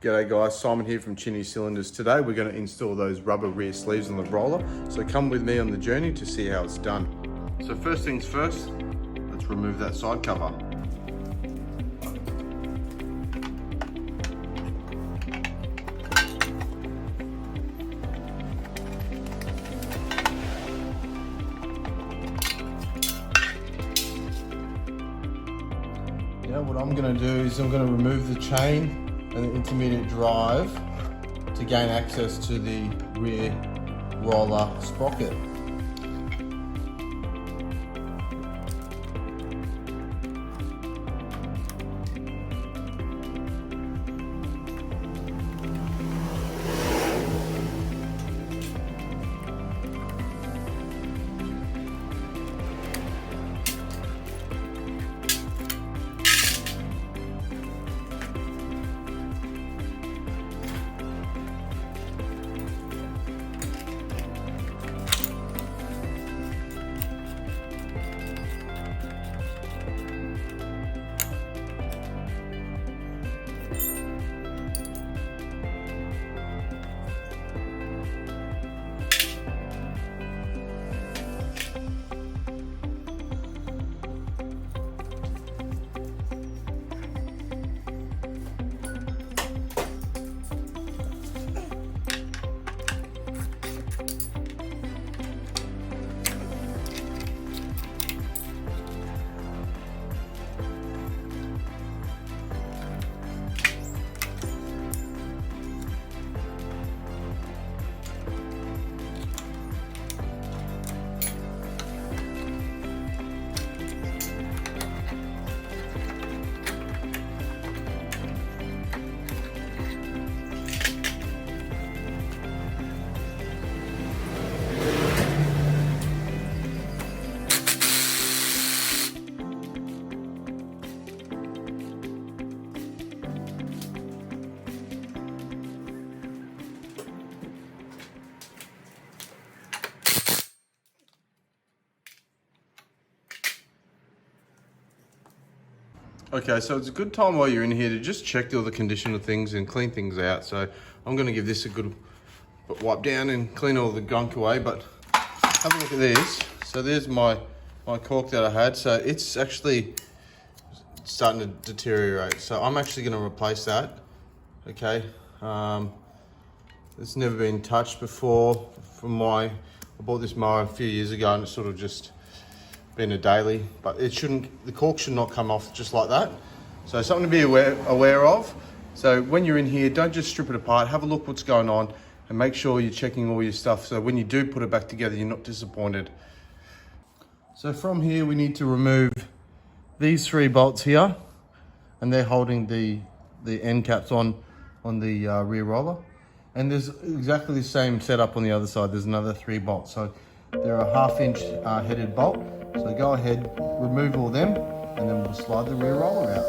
G'day guys, Simon here from Chinny Cylinders. Today we're going to install those rubber rear sleeves on the roller, so come with me on the journey to see how it's done. So first things first, let's remove that side cover. What I'm going to do is I'm going to remove the chain and the intermediate drive to gain access to the rear roller sprocket. Okay, so it's a good time while you're in here to just check all the condition of things and clean things out. So I'm going to give this a good wipe down and clean all the gunk away, but have a look at this. So there's my cork that I had. So it's actually starting to deteriorate. So I'm actually going to replace that. Okay, it's never been touched before. I bought this mower a few years ago and it's sort of just been a daily, but the cork should not come off just like that. So something to be aware of. So when you're in here, don't just strip it apart, have a look what's going on and make sure you're checking all your stuff so when you do put it back together, you're not disappointed. So from here, we need to remove these 3 bolts here, and they're holding the end caps on the rear roller. And there's exactly the same setup on the other side. There's another 3 bolts. So they're a 1/2 inch headed bolt. So go ahead, remove all them, and then we'll slide the rear roller out.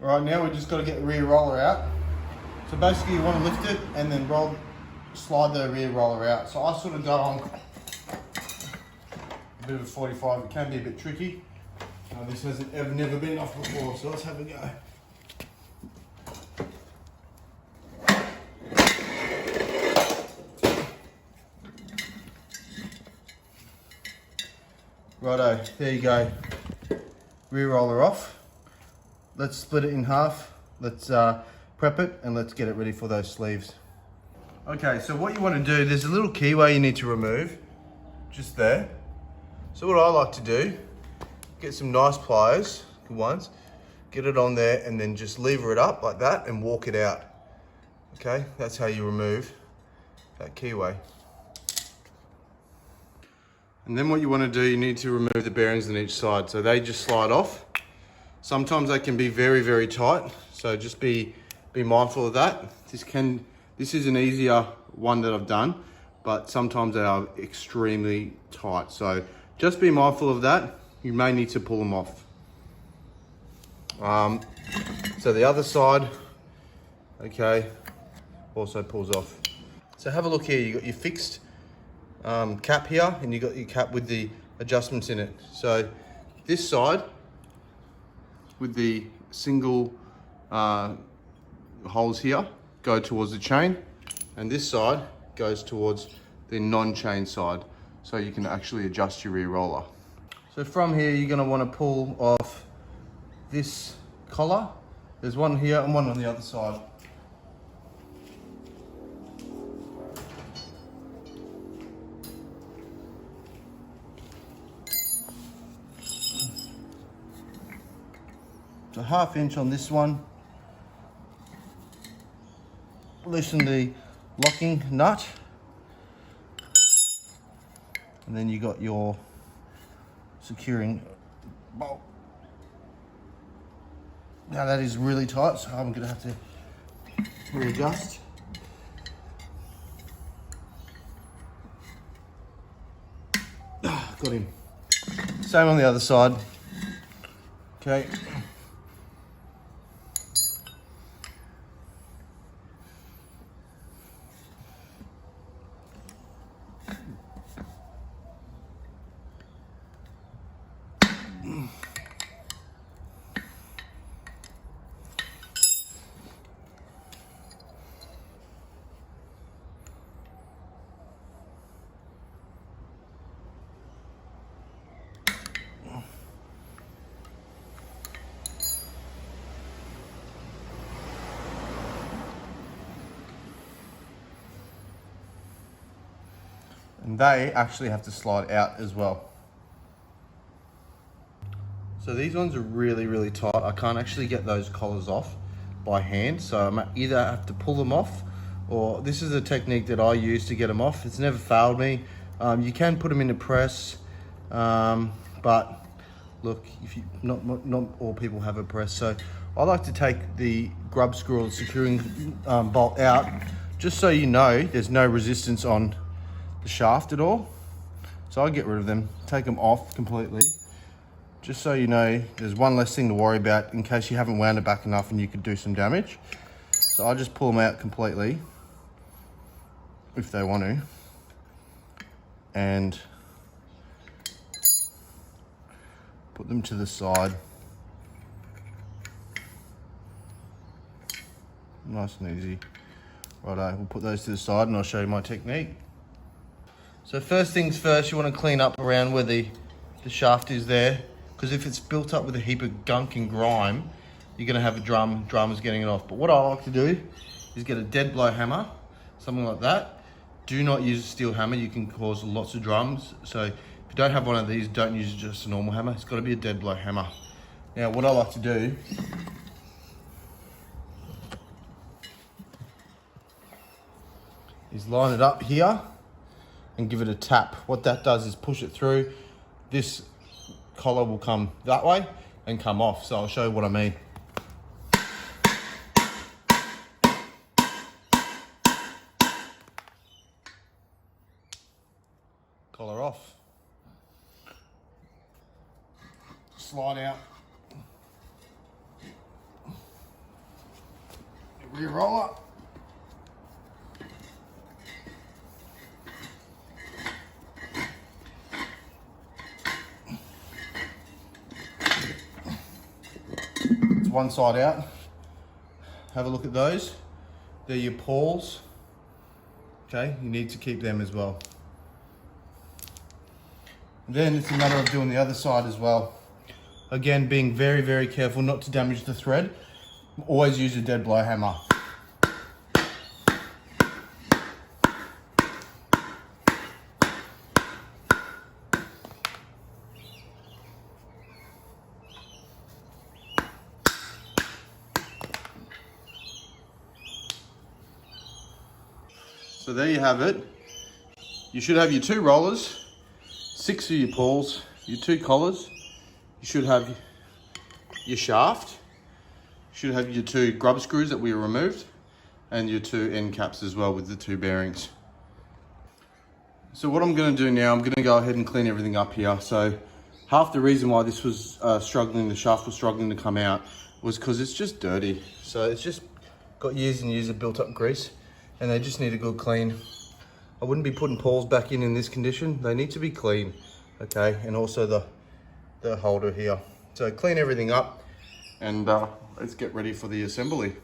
All right, now we just got to get the rear roller out. So basically you want to lift it and then slide the rear roller out. So I sort of go on a bit of a 45. It can be a bit tricky. This hasn't never been off before, so let's have a go. Righto, there you go. Rear roller off. Let's split it in half. Let's prep it and let's get it ready for those sleeves. Okay, so what you want to do, there's a little keyway you need to remove, just there. So what I like to do, get some nice pliers, good ones, get it on there and then just lever it up like that and walk it out. Okay, that's how you remove that keyway. And then what you want to do, you need to remove the bearings on each side. So they just slide off. Sometimes they can be very, very tight. So just be mindful of that. This is an easier one that I've done, but sometimes they are extremely tight. So just be mindful of that. You may need to pull them off. So the other side, okay, also pulls off. So have a look here, you got your fixed cap here, and you got your cap with the adjustments in it. So this side with the single holes here go towards the chain, and this side goes towards the non-chain side, so you can actually adjust your rear roller. So from here you're going to want to pull off this collar. There's one here and one on the other side. So 1/2 inch on this one. Loosen the locking nut. And then you got your securing bolt. Now that is really tight, so I'm gonna have to readjust. Got him. Same on the other side. Okay. And they actually have to slide out as well. So these ones are really, really tight. I can't actually get those collars off by hand. So I either have to pull them off, or this is a technique that I use to get them off. It's never failed me. You can put them in a press, but look, if you not all people have a press. So I like to take the grub screw or the securing bolt out, just so you know there's no resistance on the shaft at all. So I get rid of them, take them off completely, just so you know there's one less thing to worry about in case you haven't wound it back enough and you could do some damage. So I just pull them out completely if they want to, and put them to the side. Nice and easy. Righto, we'll put those to the side and I'll show you my technique. So first things first, you want to clean up around where the shaft is there, because if it's built up with a heap of gunk and grime, you're going to have a drummer's getting it off. But what I like to do is get a dead blow hammer, something like that. Do not use a steel hammer, you can cause lots of drums. So if you don't have one of these, don't use just a normal hammer. It's got to be a dead blow hammer. Now what I like to do is line it up here and give it a tap. What that does is push it through. This collar will come that way and come off. So I'll show you what I mean. Collar off. Slide out. rear roller. It's one side out. Have a look at those. They're your pawls. Okay, you need to keep them as well. And then it's a matter of doing the other side as well. Again, being very, very careful not to damage the thread. Always use a dead blow hammer. So there you have it. You should have your 2 rollers, 6 of your pawls, your 2 collars. You should have your shaft. You should have your 2 grub screws that we removed, and your 2 end caps as well with the 2 bearings. So what I'm going to do now, I'm going to go ahead and clean everything up here. So half the reason why this was struggling, the shaft was struggling to come out, was because it's just dirty. So it's just got years and years of built up grease, and they just need a good clean. I wouldn't be putting pawls back in this condition. They need to be clean, okay? And also the holder here. So clean everything up, and let's get ready for the assembly.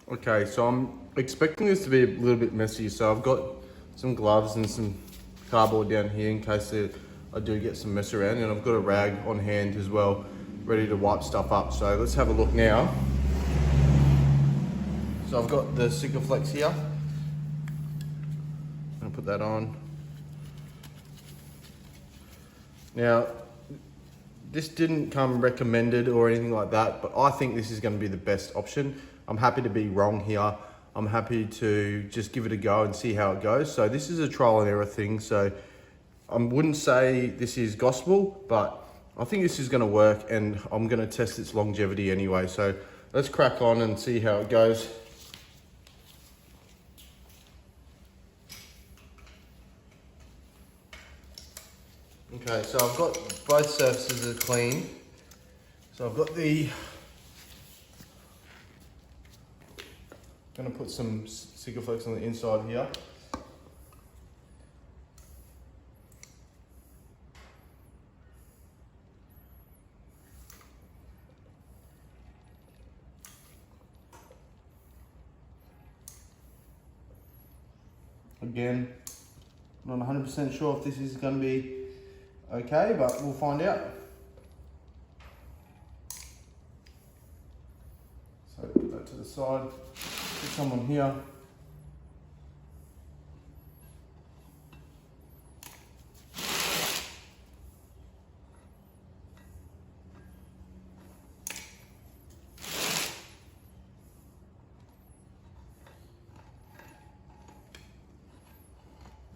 Okay, so I'm expecting this to be a little bit messy. So I've got some gloves and some cardboard down here in case I do get some mess around, and I've got a rag on hand as well, ready to wipe stuff up. So let's have a look now. So I've got the Sikaflex here. I'm gonna put that on. Now, this didn't come recommended or anything like that, but I think this is gonna be the best option. I'm happy to be wrong here. I'm happy to just give it a go and see how it goes. So this is a trial and error thing. So I wouldn't say this is gospel, but I think this is gonna work, and I'm gonna test its longevity anyway. So let's crack on and see how it goes. Okay, so I've got both surfaces are clean. So I've got gonna put some Sikaflex on the inside here. Again, not 100% sure if this is gonna be okay, but we'll find out. So put that to the side, put some on here.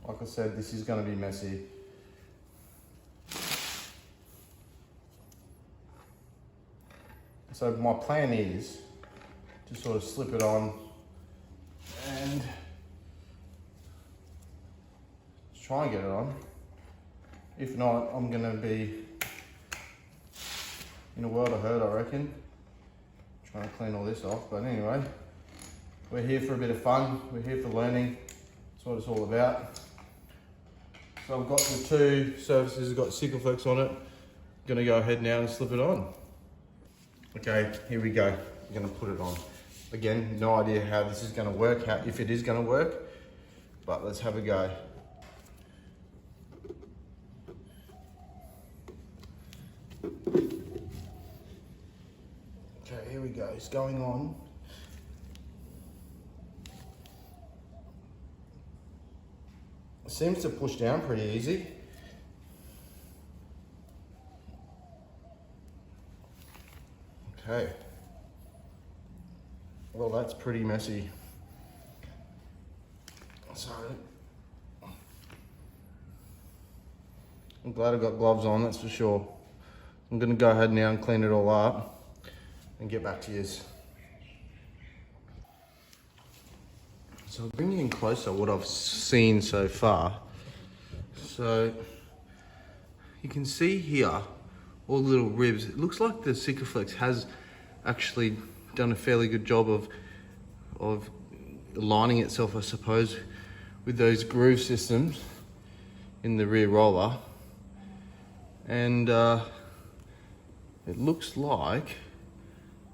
Like I said, this is going to be messy. So my plan is to sort of slip it on and just try and get it on. If not, I'm going to be in a world of hurt, I reckon. Trying to clean all this off, but anyway, we're here for a bit of fun. We're here for learning. That's what it's all about. So I've got the 2 surfaces, I've got Sikaflex on it. I'm gonna go ahead now and slip it on. Okay, here we go. I'm gonna put it on. Again, no idea how this is gonna work, if it is gonna work, but let's have a go. Okay, here we go, it's going on. It seems to push down pretty easy. Okay. Well, that's pretty messy. So, I'm glad I've got gloves on, that's for sure. I'm gonna go ahead now and clean it all up and get back to you. So I'll bring you in closer what I've seen so far. So you can see here all the little ribs. It looks like the Sikaflex has actually done a fairly good job of aligning itself, I suppose, with those groove systems in the rear roller. And it looks like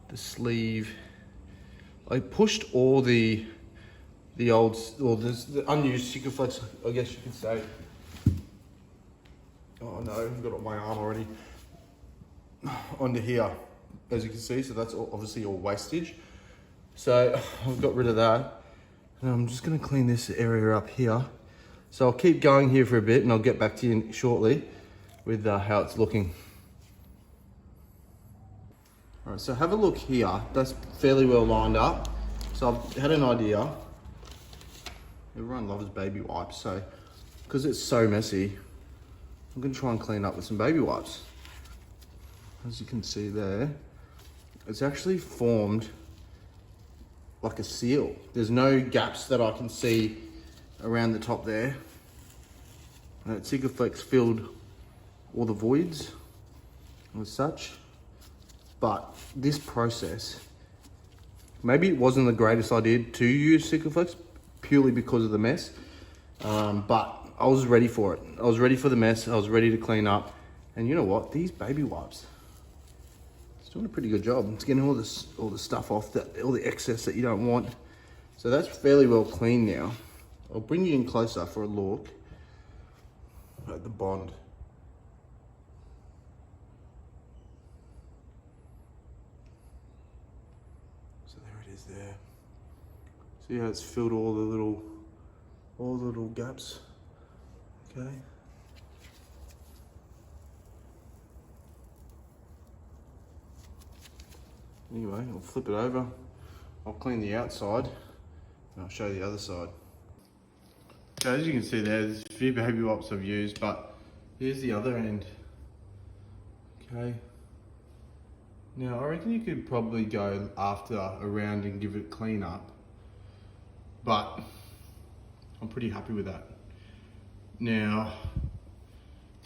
the sleeve, I pushed all the old, or the unused Sikaflex, I guess you could say. Oh no, I've got it on my arm already. Onto here, as you can see, so that's obviously all wastage. So I've got rid of that. And I'm just gonna clean this area up here. So I'll keep going here for a bit and I'll get back to you shortly with how it's looking. All right, so have a look here. That's fairly well lined up. So I've had an idea. Everyone loves baby wipes, so because it's so messy, I'm gonna try and clean up with some baby wipes. As you can see there, it's actually formed like a seal. There's no gaps that I can see around the top there. And that Sikaflex filled all the voids as such. But this process, maybe it wasn't the greatest idea to use Sikaflex purely because of the mess, but I was ready for it. I was ready for the mess. I was ready to clean up. And you know what? These baby wipes, it's doing a pretty good job. It's getting all the stuff off, all the excess that you don't want. So that's fairly well clean now. I'll bring you in closer for a look at the bond. So there it is there. See how it's filled all the little gaps? Okay. Anyway, I'll flip it over. I'll clean the outside and I'll show you the other side. So as you can see there's a few baby wipes I've used, but here's the other end. Okay. Now I reckon you could probably go after a round and give it a clean up, but I'm pretty happy with that. Now,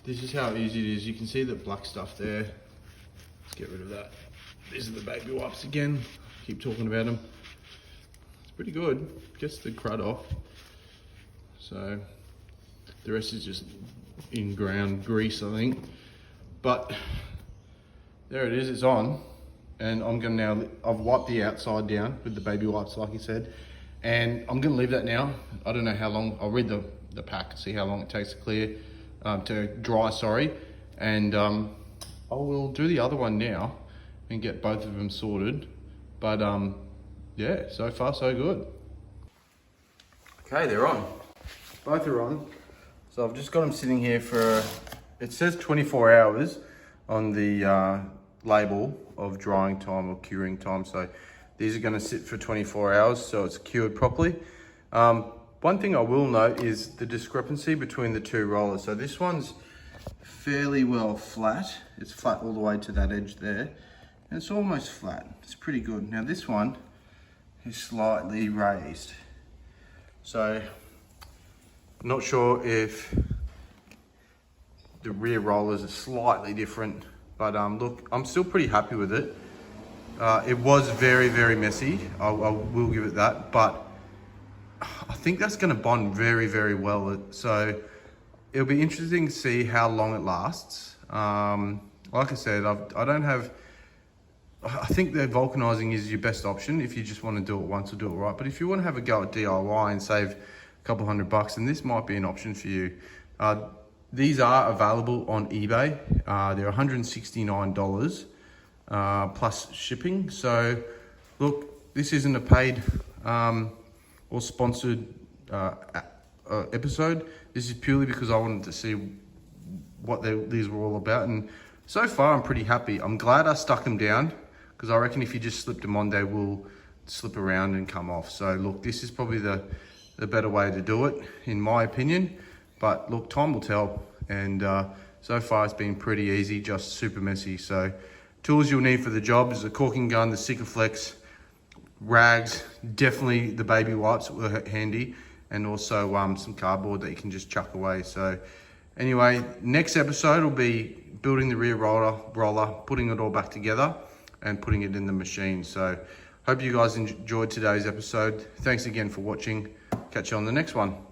this is how easy it is. You can see the black stuff there. Let's get rid of that. These are the baby wipes again. Keep talking about them. It's pretty good. Gets the crud off. So the rest is just in ground grease, I think. But there it is, it's on. And I'm gonna now, I've wiped the outside down with the baby wipes, like you said. And I'm gonna leave that now. I don't know how long, I'll read the pack, see how long it takes to clear, to dry, sorry. And I will do the other one now and get both of them sorted. But yeah, so far so good. Okay, they're on. Both are on. So I've just got them sitting here for, it says 24 hours on the label of drying time or curing time. So these are gonna sit for 24 hours so it's cured properly. One thing I will note is the discrepancy between the two rollers. So this one's fairly well flat. It's flat all the way to that edge there. And it's almost flat. It's pretty good. Now this one is slightly raised. So I'm not sure if the rear rollers are slightly different, but look, I'm still pretty happy with it. It was very, very messy. I will give it that, but I think that's going to bond very, very well. So it'll be interesting to see how long it lasts. Like I said, I think that vulcanizing is your best option if you just want to do it once or do it right. But if you want to have a go at DIY and save a couple $100, then this might be an option for you. These are available on eBay. They're $169 plus shipping. So look, this isn't a paid or sponsored episode. This is purely because I wanted to see what these were all about. And so far I'm pretty happy. I'm glad I stuck them down, because I reckon if you just slipped them on, they will slip around and come off. So look, this is probably the better way to do it, in my opinion. But look, time will tell. And so far it's been pretty easy, just super messy. So tools you'll need for the job is a caulking gun, the Sikaflex, rags, definitely the baby wipes were handy, and also some cardboard that you can just chuck away. So anyway, next episode will be building the rear roller, putting it all back together. and putting it in the machine. So hope you guys enjoyed today's episode. Thanks again for watching. Catch you on the next one.